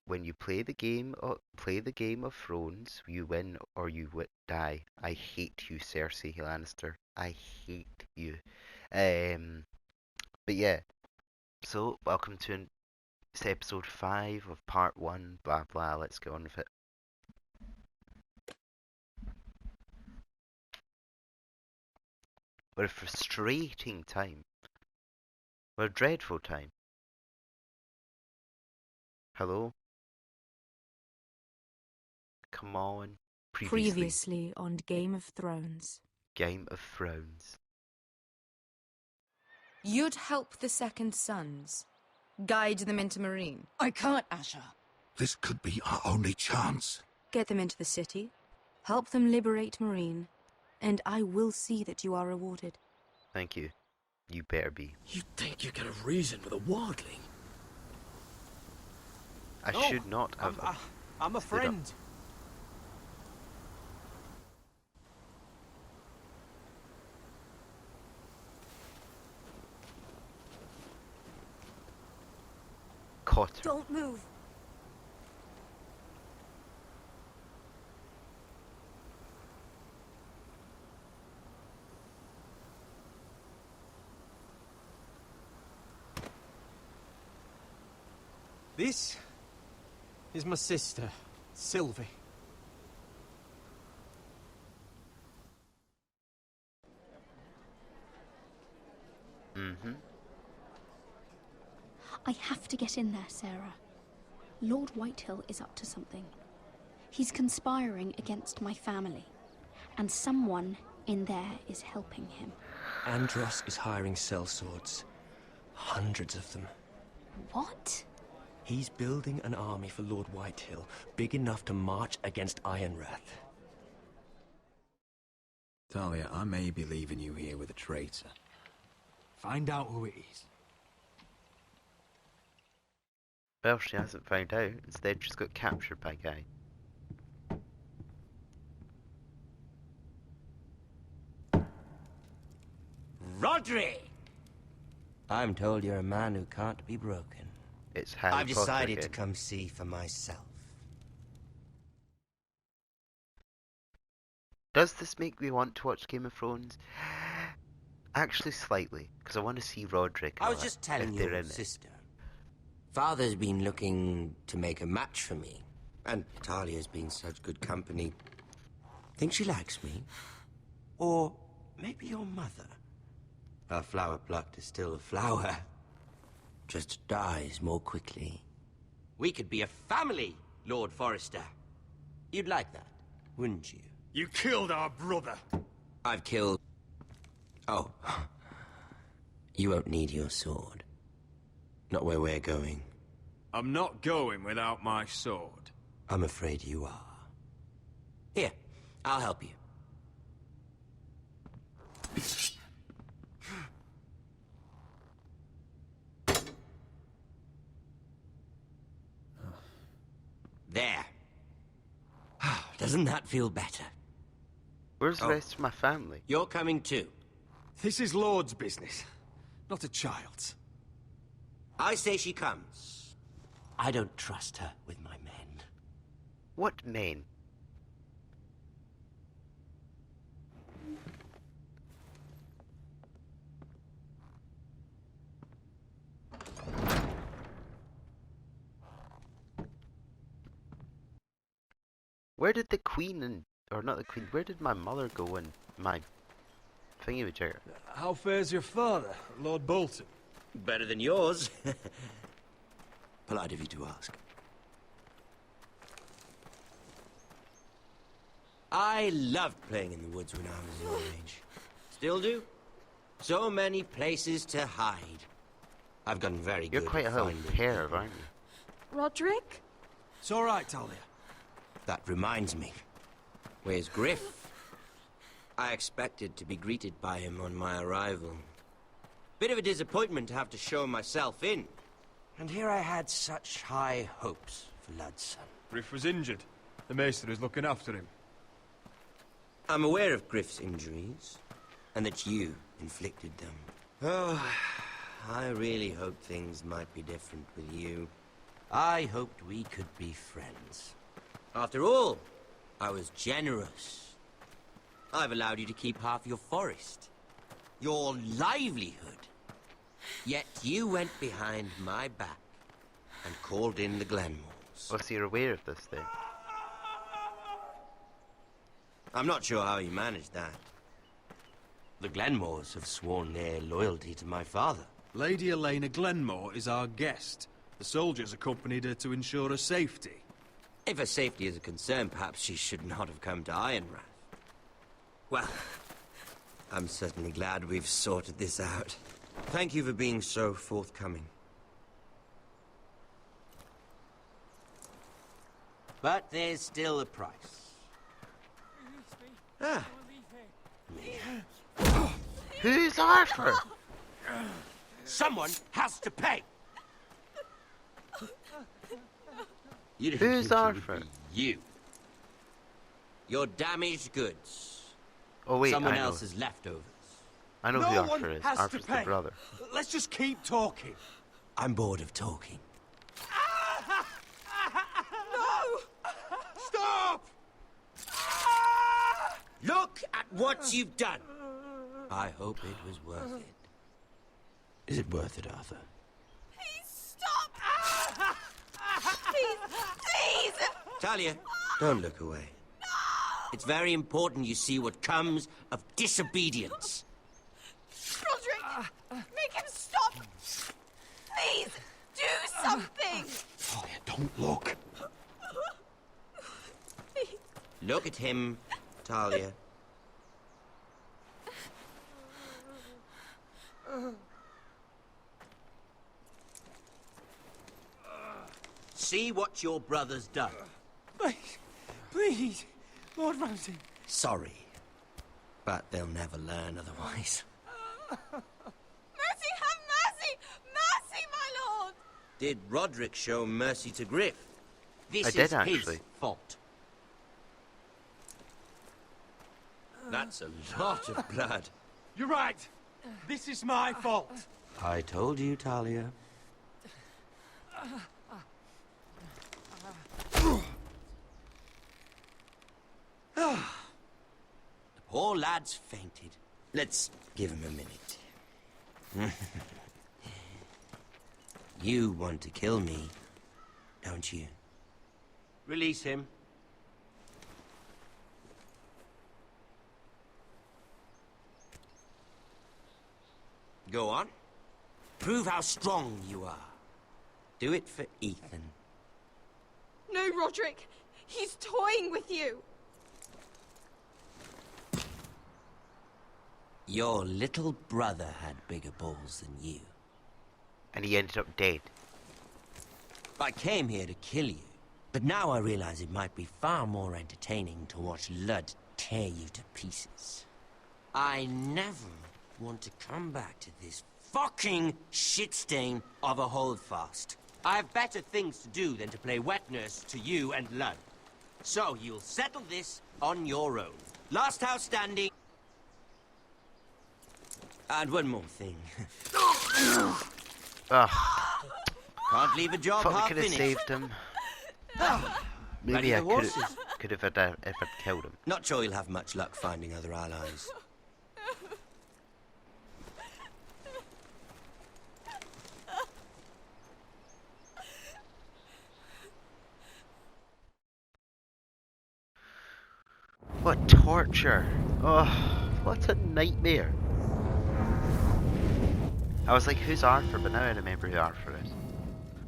when you play the game of Thrones, you win or you die. I hate you, Cersei Lannister. I hate you. But yeah. So welcome to it's episode 5 of part 1. Blah blah. Let's get on with it. What a frustrating time. What a dreadful time. Hello? Come on. Previously on Game of Thrones. Game of Thrones. You'd help the Second Sons. Guide them into Meereen. I can't, Asher. This could be our only chance. Get them into the city. Help them liberate Meereen. And I will see that you are rewarded. Thank you. You better be. You think you can have reason with a wardling? I should not have. I'm a friend. Caught her. Don't move. This is my sister, Sylvie. Mm-hmm. I have to get in there, Sarah. Lord Whitehill is up to something. He's conspiring against my family, and someone in there is helping him. Andros is hiring sellswords. Hundreds of them. What? He's building an army for Lord Whitehill, big enough to march against Ironrath. Talia, I may be leaving you here with a traitor. Find out who it is. Well, she hasn't found out. Instead, she's got captured by Guy. Rodri! I'm told you're a man who can't be broken. It's Harry I've Potter decided again. to come see for myself. Does this make me want to watch Game of Thrones? Actually, slightly, because I want to see Roderick. I was just telling your sister. Father's been looking to make a match for me, and Talia's been such good company. Think she likes me? Or maybe your mother? A flower plucked is still a flower. Just dies more quickly. We could be a family, Lord Forrester. You'd like that, wouldn't you? You killed our brother. I've killed... Oh. You won't need your sword. Not where we're going. I'm not going without my sword. I'm afraid you are. Here, I'll help you. There. Doesn't that feel better? Where's the rest of my family? You're coming too. This is Lord's business, not a child's. I say she comes. I don't trust her with my men. What men? Where did the queen and... or not the queen, where did my mother go in my thingamajigger? How fares your father, Lord Bolton? Better than yours. Polite of you to ask. I loved playing in the woods when I was your age. Still do. So many places to hide. I've gotten very good. You're quite a little pair, aren't you? Roderick? It's all right, Talia. That reminds me. Where's Griff? I expected to be greeted by him on my arrival. Bit of a disappointment to have to show myself in. And here I had such high hopes for Ludson. Griff was injured. The maester is looking after him. I'm aware of Griff's injuries, and that you inflicted them. Oh, I really hope things might be different with you. I hoped we could be friends. After all, I was generous. I've allowed you to keep half your forest, your livelihood. Yet you went behind my back and called in the Glenmores. Well, so you're aware of this then? I'm not sure how you managed that. The Glenmores have sworn their loyalty to my father. Lady Elena Glenmore is our guest. The soldiers accompanied her to ensure her safety. If her safety is a concern, perhaps she should not have come to Ironrath. Well, I'm certainly glad we've sorted this out. Thank you for being so forthcoming. But there's still a price. Ah. Who's Arthur? Someone has to pay! You didn't Who's think it would Arthur? be you. Your damaged goods. Oh wait, Someone I know. else's leftovers. I know No who one Arthur is. has to Arthur's the pay. brother. Let's just keep talking. I'm bored of talking. Stop! Look at what you've done! I hope it was worth it. Is it worth it, Arthur? Please stop! Please! Talia, don't look away. It's very important you see what comes of disobedience. Roderick! Make him stop! Please! Do something! Talia, don't look. Look at him, Talia. See what your brother's done. Please, Lord Ramsay. Sorry, but they'll never learn otherwise. Mercy, have mercy! Mercy, my lord! Did Roderick show mercy to Griff? This I did, is actually. his fault. That's a lot of blood. You're right. This is my fault. I told you, Talia. The poor lad's fainted. Let's give him a minute. You want to kill me, don't you? Release him. Go on. Prove how strong you are. Do it for Ethan. No, Roderick! He's toying with you! Your little brother had bigger balls than you. And he ended up dead. I came here to kill you, but now I realize it might be far more entertaining to watch Ludd tear you to pieces. I never want to come back to this fucking shit stain of a holdfast. I have better things to do than to play wet nurse to you and Ludd. So you'll settle this on your own. Last house standing. And one more thing. Ugh, Can't leave a job thought we half could have finished. saved him. Maybe Ready I the horses? could have if I'd killed him. Not sure you'll have much luck finding other allies. What torture! Oh, what a nightmare! I was like, who's Arthur? But now I remember who Arthur is.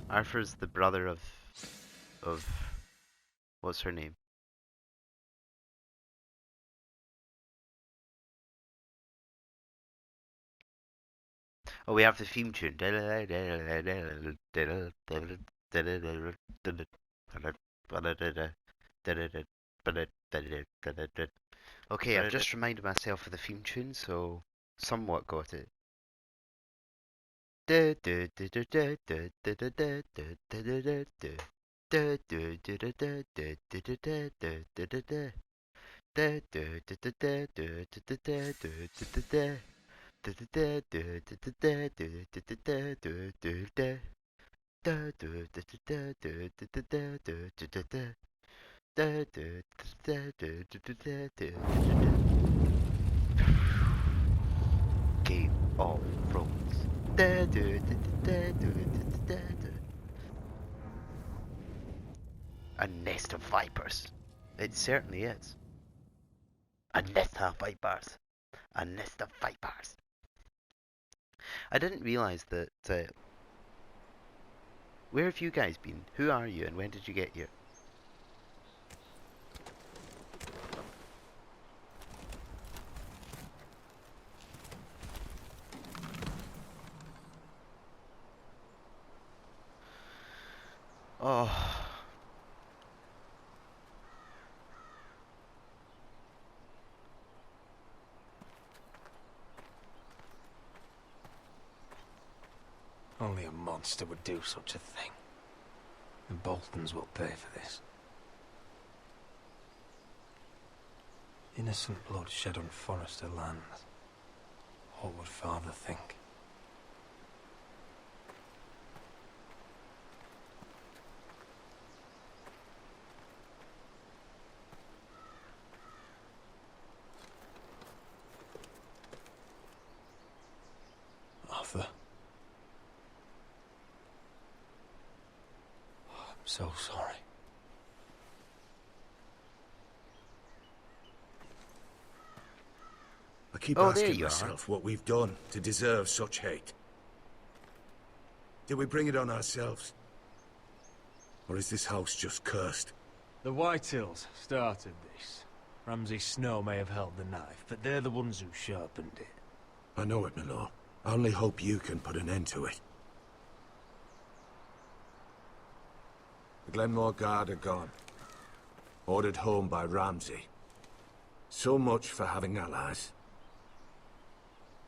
Arthur's the brother of what's her name? Oh, we have the theme tune. Okay, I've just reminded myself of the theme tune, so somewhat got it. Da, da, da, da, da, da, da, da, da, da, da, da. Da, da, da, da, da, da, da, da, da, da. Game of Thrones. Da, da, da, da, da, da, da, da. A nest of vipers. It certainly is. A nest of vipers. A nest of vipers. I didn't realise that. Where have you guys been? Who are you and when did you get here? Oh. Only a monster would do such a thing. The Boltons will pay for this. Innocent blood shed on Forester lands. What would Father think? Arthur. I'm so sorry. I keep Oh, there asking you are. myself what we've done to deserve such hate. Did we bring it on ourselves? Or is this house just cursed? The Whitehills started this. Ramsay Snow may have held the knife, but they're the ones who sharpened it. I know it, my lord. I only hope you can put an end to it. The Glenmore Guard are gone. Ordered home by Ramsay. So much for having allies.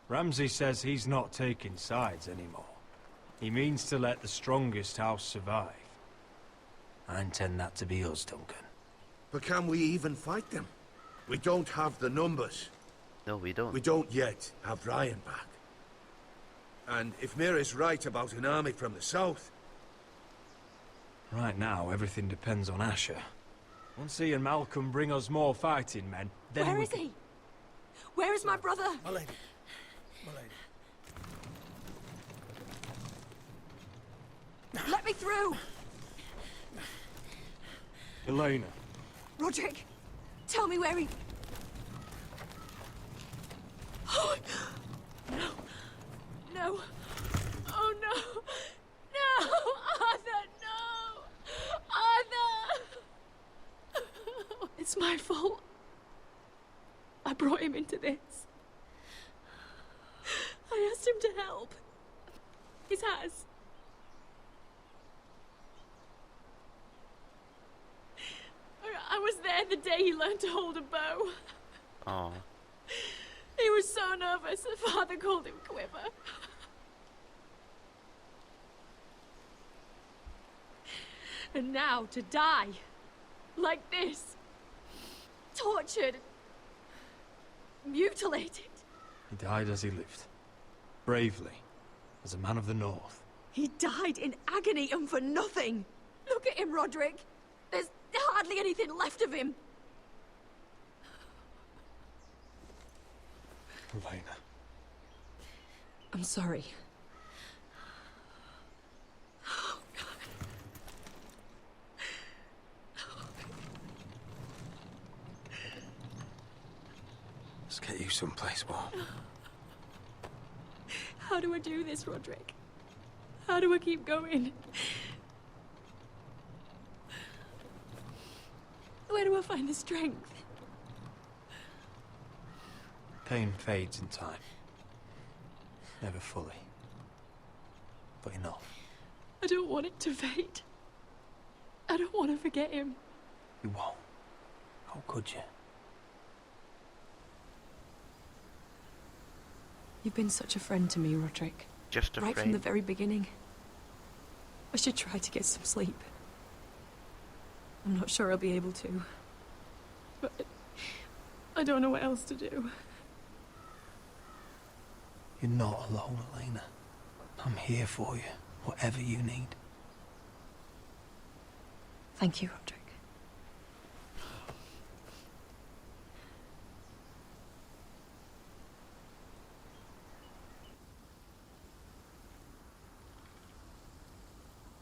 Ramsay says he's not taking sides anymore. He means to let the strongest house survive. I intend that to be us, Duncan. But can we even fight them? We don't have the numbers. No, we don't. We don't yet have Ryan back. And if Mira's right about an army from the south... Right now, everything depends on Asher. Once he and Malcolm bring us more fighting men, then Where is he? Where is my brother? My lady. My lady. Let me through! Elena. Roderick, tell me where he... Oh, no. No. Oh, no. No! Arthur, no! Arthur! It's my fault. I brought him into this. I asked him to help. He has. I was there the day he learned to hold a bow. Oh. He was so nervous that Father called him Quiver. And now to die. Like this. Tortured. Mutilated. He died as he lived. Bravely. As a man of the North. He died in agony and for nothing. Look at him, Roderick. There's hardly anything left of him. Elena. I'm sorry. Let's get you someplace warm. How do I do this, Roderick? How do I keep going? Where do I find the strength? Pain fades in time. Never fully. But enough. I don't want it to fade. I don't want to forget him. You won't. How could you? You've been such a friend to me, Roderick. Just a Right friend. from the very beginning. I should try to get some sleep. I'm not sure I'll be able to. But I don't know what else to do. You're not alone, Elena. I'm here for you, whatever you need. Thank you, Roderick.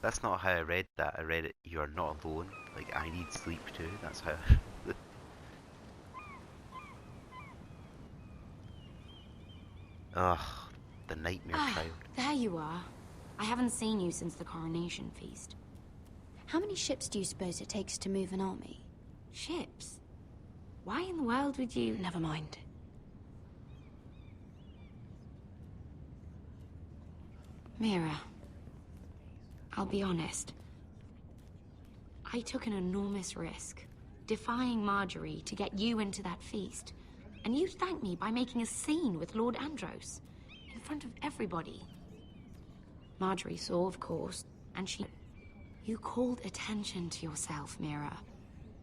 That's not how I read that. I read it, you are not alone. Like, I need sleep too. That's how. Ugh, the nightmare child. There you are. I haven't seen you since the coronation feast. How many ships do you suppose it takes to move an army? Ships? Why in the world would you... Never mind. Mira, I'll be honest. I took an enormous risk, defying Marjorie to get you into that feast. And you thanked me by making a scene with Lord Andros, in front of everybody. Marjorie saw, of course, and she... You called attention to yourself, Mira.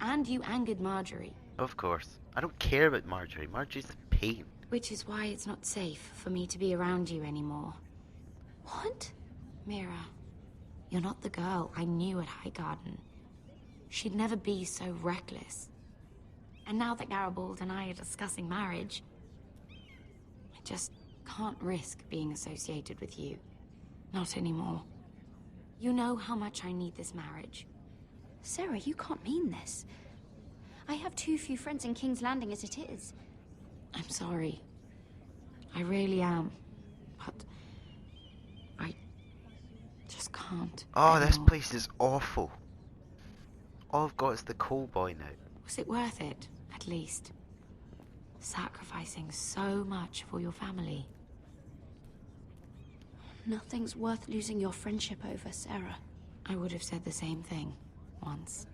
And you angered Marjorie. Of course. I don't care about Marjorie. Marjorie's a pain. Which is why it's not safe for me to be around you anymore. What? Mira, you're not the girl I knew at Highgarden. She'd never be so reckless. And now that Garibald and I are discussing marriage, I just can't risk being associated with you. Not anymore. You know how much I need this marriage. Sarah, you can't mean this. I have too few friends in King's Landing as it is. I'm sorry. I really am. But I just can't. Oh, anymore. this place is awful. All I've got is the coal boy now. Was it worth it, at least? Sacrificing so much for your family. Nothing's worth losing your friendship over, Sarah. I would have said the same thing once.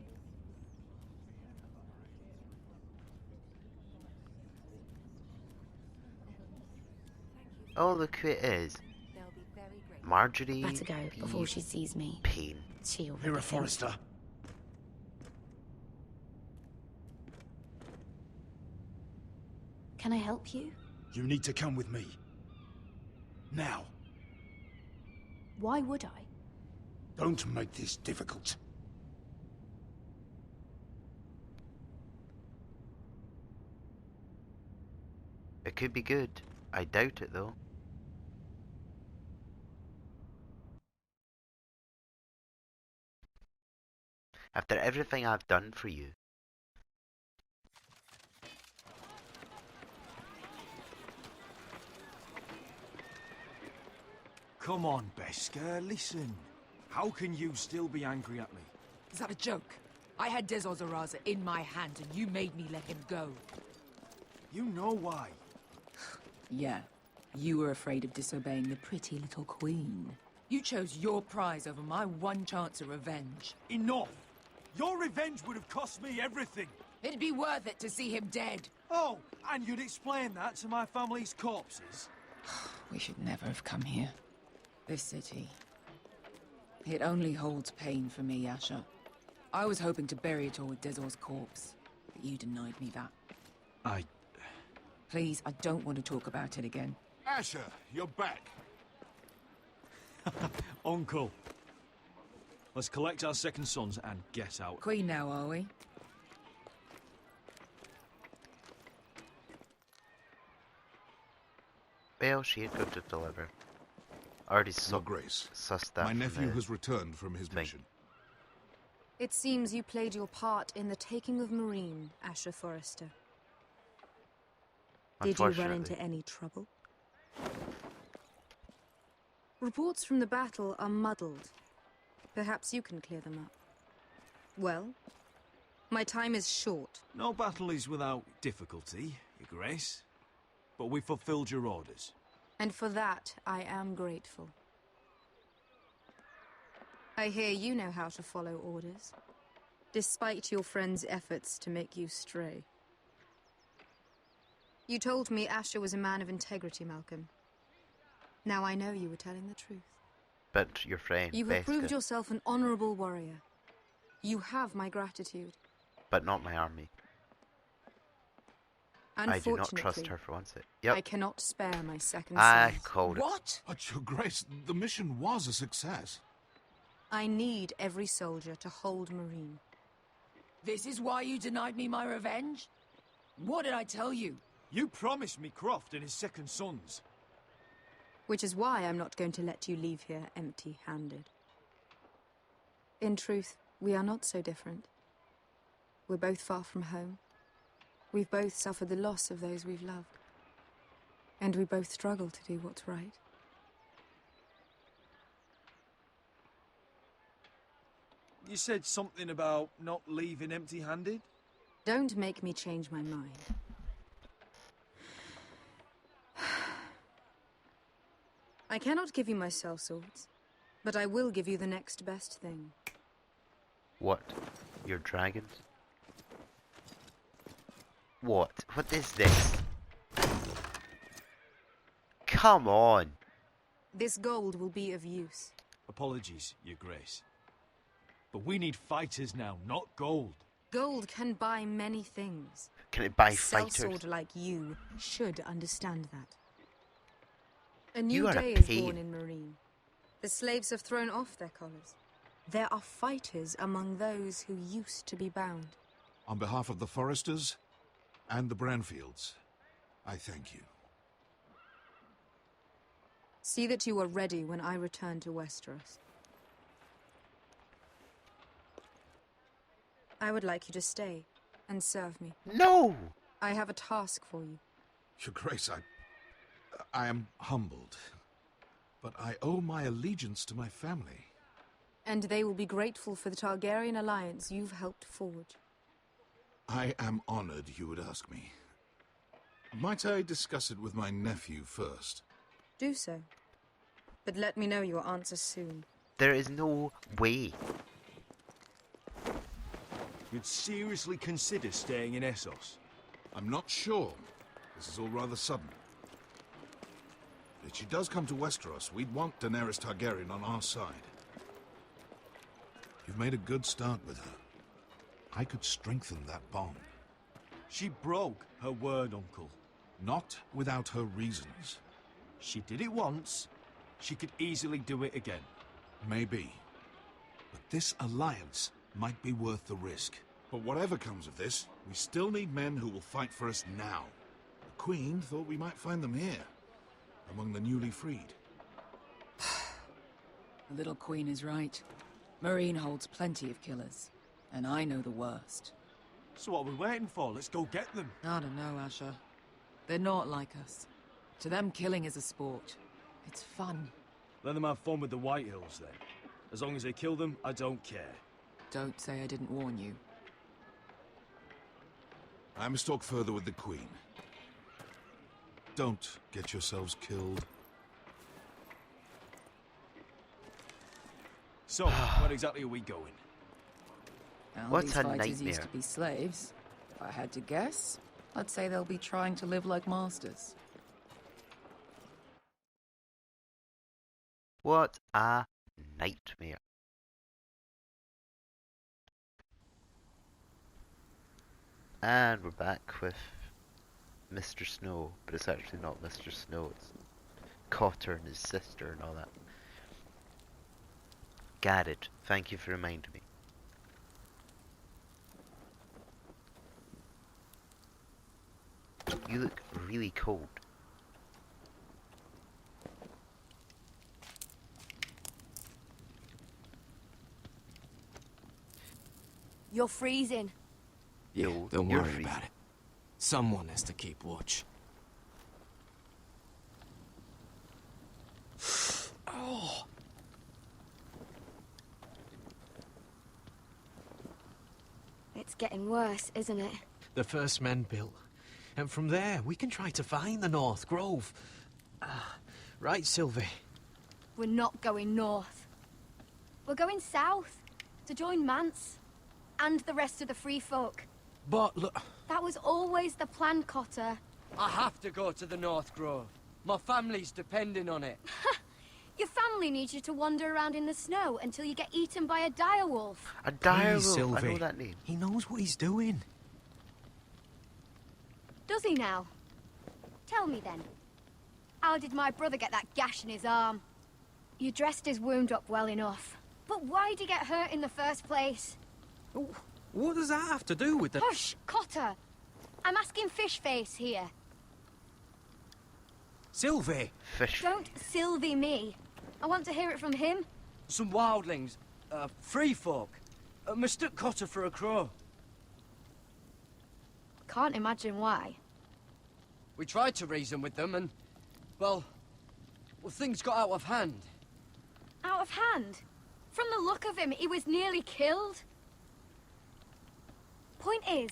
Oh, look who it is. Marjorie. Better go before she sees me. Pain. She'll Mira Forrester. Can I help you? You need to come with me. Now. Why would I? Don't make this difficult. It could be good. I doubt it though. After everything I've done for you. Come on, Beskar, listen. How can you still be angry at me? Is that a joke? I had Des Ozaraza in my hand and you made me let him go. You know why. Yeah, you were afraid of disobeying the pretty little queen. You chose your prize over my one chance of revenge. Enough! Your revenge would have cost me everything. It'd be worth it to see him dead. Oh, and you'd explain that to my family's corpses? We should never have come here. This city. It only holds pain for me, Asher. I was hoping to bury it all with Dezor's corpse, but you denied me that. Please, I don't want to talk about it again. Asher, you're back. Uncle. Let's collect our second sons and get out. Queen now, are we? Well, she had come to deliver. Already Your Grace, sussed that. my from nephew the has returned from his thing. mission. It seems you played your part in the taking of Marine, Asher Forrester. Did you run into any trouble? Reports from the battle are muddled. Perhaps you can clear them up. Well, my time is short. No battle is without difficulty, Your Grace. But we fulfilled your orders. And for that, I am grateful. I hear you know how to follow orders, despite your friend's efforts to make you stray. You told me Asher was a man of integrity, Malcolm. Now I know you were telling the truth. But your friend, You have Beskar, proved yourself an honorable warrior. You have my gratitude. but not my army. I do not trust her for one second. Yep. I cannot spare my second I son. called it. What? But, Your Grace, the mission was a success. I need every soldier to hold Marine. This is why you denied me my revenge? What did I tell you? You promised me Croft and his second sons. Which is why I'm not going to let you leave here empty-handed. In truth, we are not so different. We're both far from home. We've both suffered the loss of those we've loved. And we both struggle to do what's right. You said something about not leaving empty-handed? Don't make me change my mind. I cannot give you my sellswords, but I will give you the next best thing. What? Your dragons? What? What is this? Come on! This gold will be of use. Apologies, Your Grace. But we need fighters now, not gold. Gold can buy many things. Can it buy A fighters? sellsword like you should understand that. A You new are a day is pain. born in Marine. The slaves have thrown off their collars. There are fighters among those who used to be bound. On behalf of the Foresters and the Branfields, I thank you. See that you are ready when I return to Westeros. I would like you to stay and serve me. No! I have a task for you. Your Grace, I am humbled, but I owe my allegiance to my family. And they will be grateful for the Targaryen alliance you've helped forge. I am honored you would ask me. Might I discuss it with my nephew first? Do so. But let me know your answer soon. There is no way. You'd seriously consider staying in Essos? I'm not sure. This is all rather sudden. If she does come to Westeros, we'd want Daenerys Targaryen on our side. You've made a good start with her. I could strengthen that bond. She broke her word, Uncle. Not without her reasons. She did it once. She could easily do it again. Maybe. But this alliance might be worth the risk. But whatever comes of this, we still need men who will fight for us now. The Queen thought we might find them here, among the newly freed. The little queen is right. Marine holds plenty of killers, and I know the worst. So what are we waiting for? Let's go get them. I don't know, Asher. They're not like us. To them, killing is a sport. It's fun. Let them have fun with the White Hills, then. As long as they kill them, I don't care. Don't say I didn't warn you. I must talk further with the Queen. Don't get yourselves killed. So, where exactly are we going? Now, What's these a fighters nightmare? used to be slaves. If I had to guess, I'd say they'll be trying to live like masters. What a nightmare. And we're back with Mr. Snow, but it's actually not Mr. Snow, it's Cotter and his sister and all that. Garrett, thank you for reminding me. You look really cold. You're freezing. Yeah, No, don't you're worry freezing. about it. Someone has to keep watch. Oh. It's getting worse, isn't it? The first men built. And from there, we can try to find the North Grove. Right, Sylvie? We're not going north. We're going south to join Mance and the rest of the free folk. But look... That was always the plan, Cotter. I have to go to the North Grove. My family's depending on it. Your family needs you to wander around in the snow until you get eaten by a direwolf. A direwolf, Please, Sylvie. I know that name. He knows what he's doing. Does he now? Tell me then. How did my brother get that gash in his arm? You dressed his wound up well enough. But why'd he get hurt in the first place? What does that have to do with the... Hush, Cotter! I'm asking Fishface here. Sylvie! Fish. Don't Sylvie me. I want to hear it from him. Some wildlings, free folk, mistook Cotter for a crow. Can't imagine why. We tried to reason with them and, well, things got out of hand. Out of hand? From the look of him, he was nearly killed. Point is,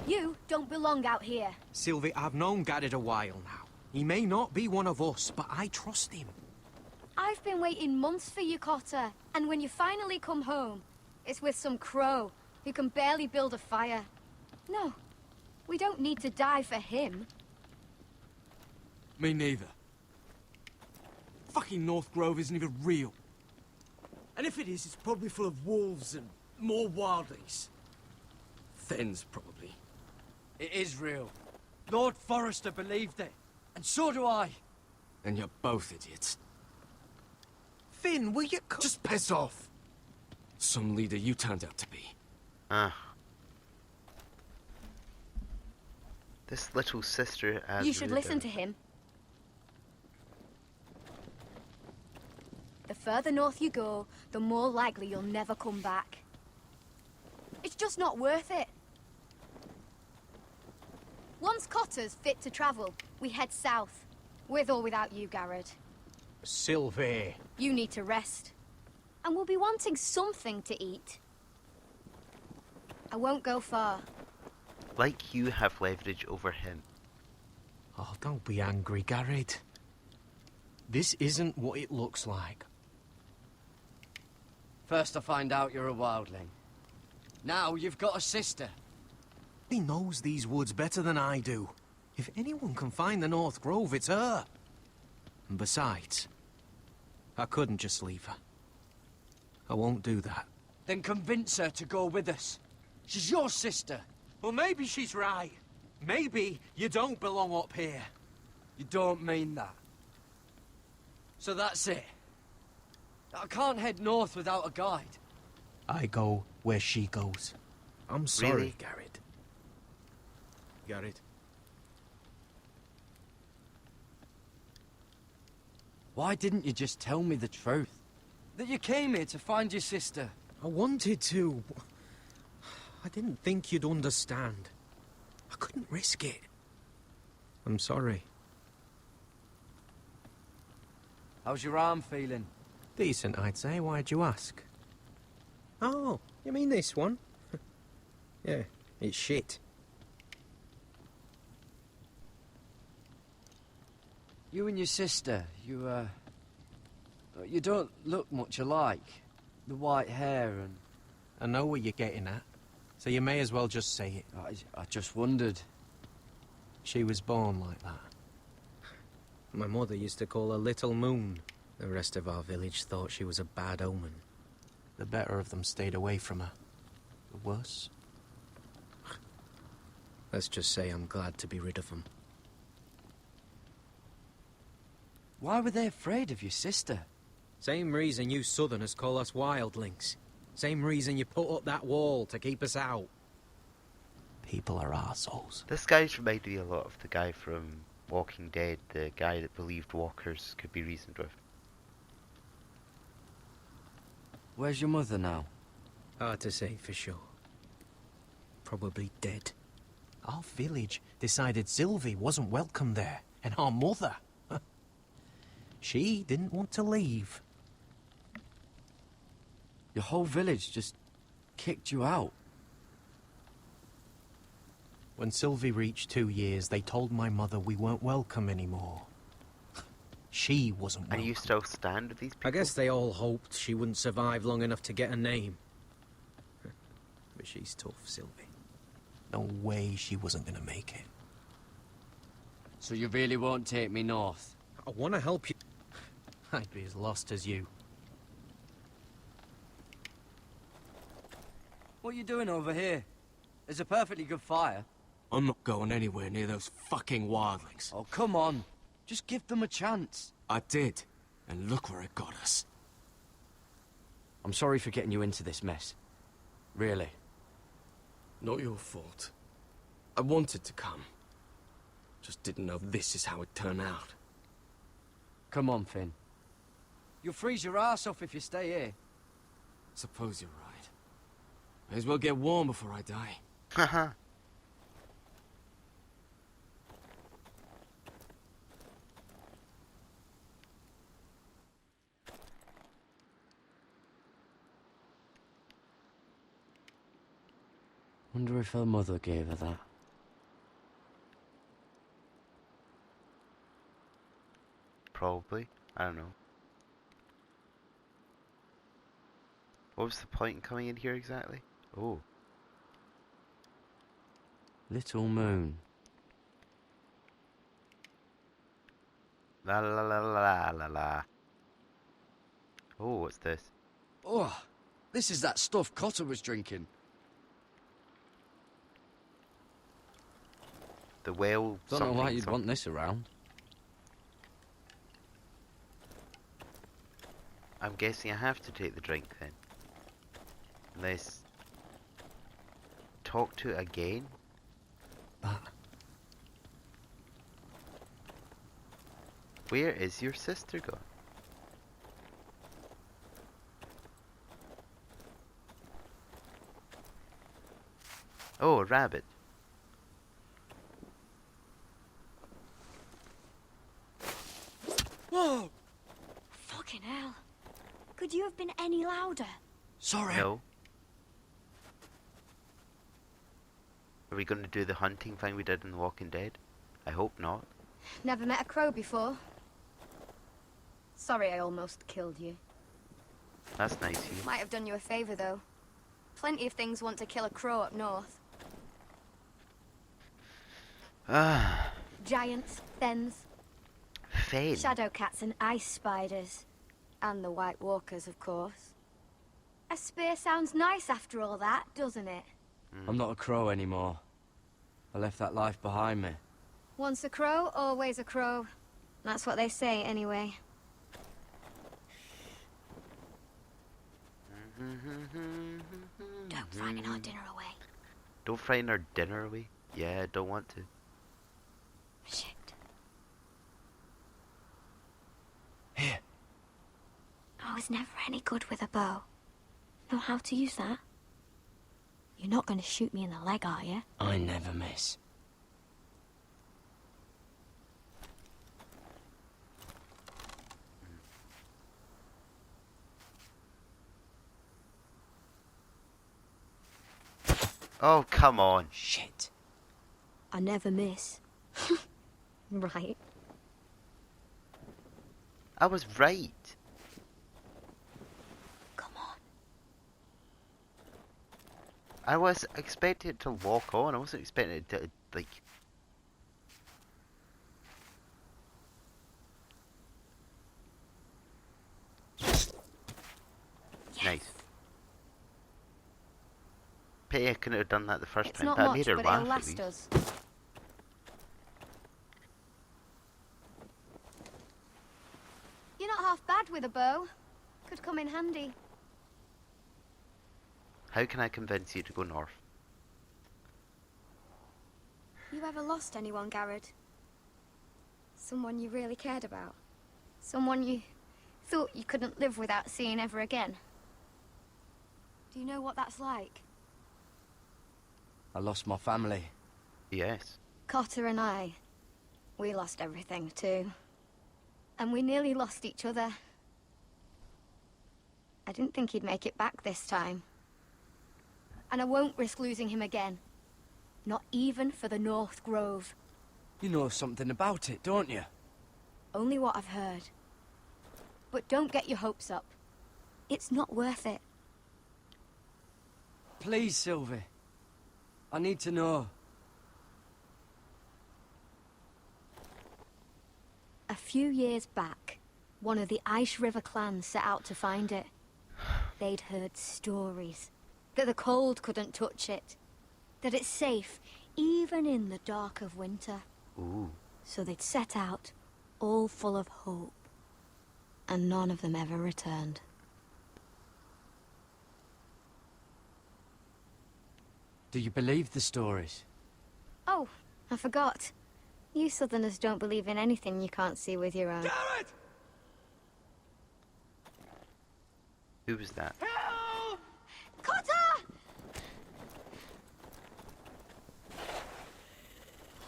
you don't belong out here. Sylvie, I've known Garrett a while now. He may not be one of us, but I trust him. I've been waiting months for you, Cotter. And when you finally come home, it's with some crow who can barely build a fire. No, we don't need to die for him. Me neither. Fucking North Grove isn't even real. And if it is, it's probably full of wolves and more wildlings. Thens, probably. It is real. Lord Forrester believed it. And so do I. And you're both idiots. Finn, will you... Just piss off. Some leader you turned out to be. This little sister as You should listen to him. The further north you go, the more likely you'll never come back. It's just not worth it. Once Cotter's fit to travel, we head south. With or without you, Garrett. Sylvie. You need to rest. And we'll be wanting something to eat. I won't go far. Like you have leverage over him. Oh, don't be angry, Garrett. This isn't what it looks like. First I find out you're a wildling. Now you've got a sister. He knows these woods better than I do. If anyone can find the North Grove, it's her. And besides, I couldn't just leave her. I won't do that. Then convince her to go with us. She's your sister. Well, maybe she's right. Maybe you don't belong up here. You don't mean that. So that's it. I can't head north without a guide. I go where she goes. I'm sorry, Really? Garrett. Garrett. Why didn't you just tell me the truth? That you came here to find your sister? I wanted to. I didn't think you'd understand. I couldn't risk it. I'm sorry. How's your arm feeling? Decent, I'd say. Why'd you ask? Oh, you mean this one? Yeah, it's shit. You and your sister, you don't look much alike. The white hair and... I know what you're getting at, so you may as well just say it. I just wondered. She was born like that. My mother used to call her Little Moon. The rest of our village thought she was a bad omen. The better of them stayed away from her. The worse? Let's just say I'm glad to be rid of them. Why were they afraid of your sister? Same reason you Southerners call us wildlings. Same reason you put up that wall to keep us out. People are arseholes. This guy's reminded me a lot of the guy from Walking Dead, the guy that believed walkers could be reasoned with. Where's your mother now? Hard to say for sure. Probably dead. Our village decided Sylvie wasn't welcome there, and our mother... she didn't want to leave. Your whole village just kicked you out. When Sylvie reached 2 years, they told my mother we weren't welcome anymore. She wasn't welcome. And you still stand with these people? I guess they all hoped she wouldn't survive long enough to get a name. But she's tough, Sylvie. No way she wasn't gonna make it. So you really won't take me north? I want to help you. I'd be as lost as you. What are you doing over here? There's a perfectly good fire. I'm not going anywhere near those fucking wildlings. Oh, come on. Just give them a chance. I did, and look where it got us. I'm sorry for getting you into this mess. Really. Not your fault. I wanted to come. Just didn't know this is how it'd turn out. Come on, Finn. You'll freeze your ass off if you stay here. Suppose you're right. May as well get warm before I die. Haha. Wonder if her mother gave her that. Probably. I don't know. What was the point in coming in here exactly? Oh. Little moon. La la la la la la. Oh, what's this? Oh, this is that stuff Cotter was drinking. The whale. Don't know why you'd want this around. I'm guessing I have to take the drink then. Unless... Talk to it again? That. Where is your sister gone? Oh, a rabbit. Whoa! Fucking hell. Could you have been any louder? Sorry. No. Are we going to do the hunting thing we did in The Walking Dead? I hope not. Never met a crow before. Sorry I almost killed you. That's nice of you. Might have done you a favour, though. Plenty of things want to kill a crow up north. Ah. Giants, fens, Fen. shadow cats and ice spiders. And the White Walkers, of course. A spear sounds nice after all that, doesn't it? I'm not a crow anymore. I left that life behind me. Once a crow, always a crow. That's what they say, anyway. Don't frighten our dinner away. Don't frighten our dinner away? Yeah, I don't want to. Shit. Here. I was never any good with a bow. Know how to use that? You're not going to shoot me in the leg, are you? I never miss. Oh, come on. Shit. I never miss. Right. I was right. Come on. I was expecting it to lock on. I wasn't expecting it to, like... Yes. Nice. Pity I couldn't have done that the first It's time. not That much, made her but laugh it'll at last least. us. You're not half bad with a bow. Could come in handy. How can I convince you to go north? You ever lost anyone, Garrett? Someone you really cared about? Someone you thought you couldn't live without seeing ever again? Do you know what that's like? I lost my family. Yes. Cotter and I, we lost everything too. And we nearly lost each other. I didn't think he'd make it back this time. And I won't risk losing him again. Not even for the North Grove. You know something about it, don't you? Only what I've heard. But don't get your hopes up. It's not worth it. Please, Sylvie. I need to know. A few years back, one of the Ice River clans set out to find it. They'd heard stories. That the cold couldn't touch it. That it's safe, even in the dark of winter. Ooh. So they'd set out, all full of hope. And none of them ever returned. Do you believe the stories? Oh, I forgot. You Southerners don't believe in anything you can't see with your own. Garrett! Who was that? Help! Cutter!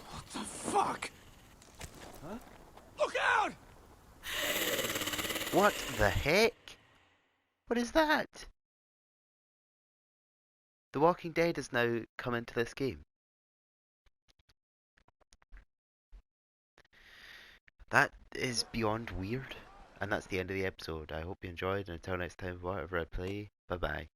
What the fuck? Huh? Look out! What the heck? What is that? The Walking Dead has now come into this game. That is beyond weird. And that's the end of the episode. I hope you enjoyed, and until next time, whatever I play, bye bye.